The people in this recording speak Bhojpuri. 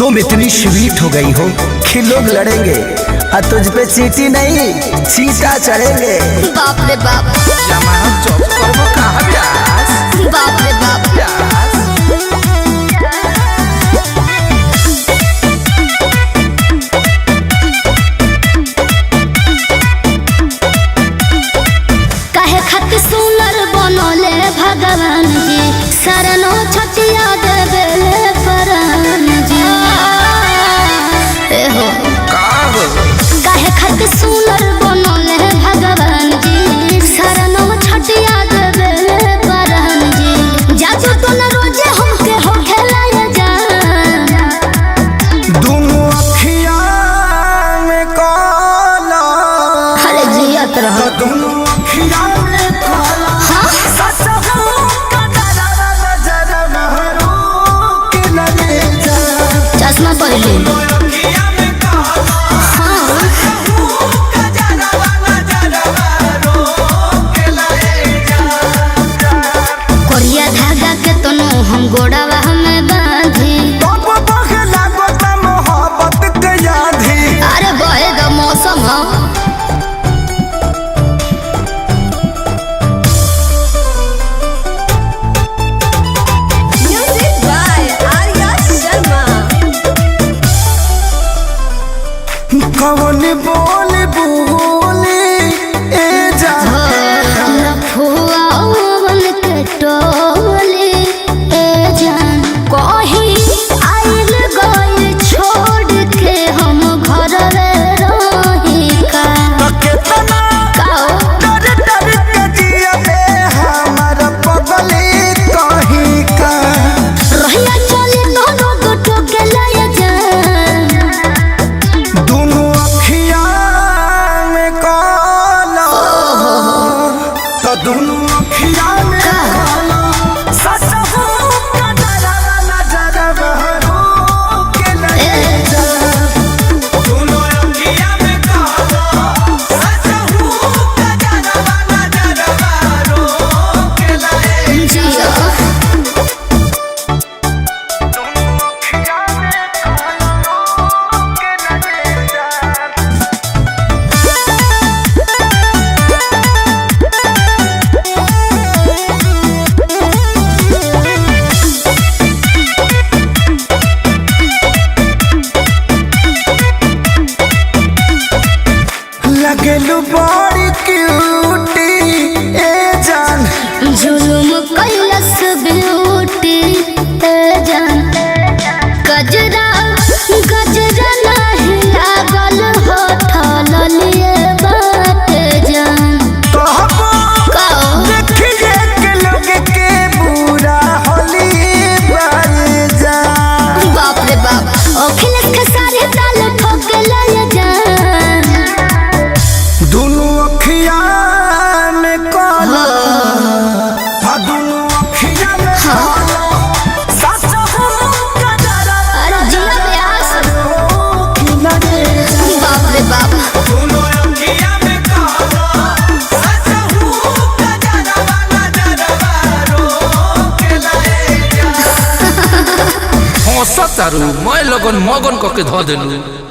तुम इतनी स्वीट हो गई हो कि लोग लड़ेंगे और तुझ पे चींटी नहीं चींटा चढ़ेंगे। बाप रे बाप, जमानत चौक पर वो कहाँ प्यास? बाप रे बाप, प्यास काहे खातिर सुनर बनले भगवान जी, शरणो छटिया देवे परान जी। एहो काहे खातिर सुनर बनले भगवान जी, शरणो छटिया देवे परान जी। जादू तो न रोजे हमके हो खेलाया जा, दोनों अखियां में काला। अरे जियत रहो दोनों अखियां में काला। हाँ? सच का डरा नजर महरू के लगे जा। चश्मा पहले धागा के तनो हम गोड़ावा हमें बांधी। मोहब्बत के यादी अरे बहे द मौसम हो। Music by Arya Sharma. कौन बोल बोले ए जा फुआवन के टोले ए जान कहीं आइल गइल छोड़ के हम घर रही का। कितना काओ डर डर के जिया बे हमर पगली कहीं का। रहिया चले दोनों गोटो के लाया जान, दोनों अखियां में काला। तो दोनों अखियां में काला। सच का डरा नजर महरू के लगे जा। दोनों अखियां में काला। सच का डरा नजर महरू के लगे जा। जिया लगलू बड़ी क्यूटी ए जान। जुलुम कैलस ब्यूटी ए जान, गजरा गजरा नहीं लागल होठल लिए बात जान। कहबो काओ देखिए के लोग के बुरा होली बारी जान। बाप रे बाप, अखिलेश के सारे ताल ठोक लाया जान। दोनों अखियां में काला। हाँ, दोनों अखियां में काला। सच का डरा अरे जिया ब्यास, के लगे जा। बाप रे बाप, दोनों अखियां में काला। सच का डरा नजर महरू के लगे जा। हंसतारू मैं लगन मगन कके ध देलू।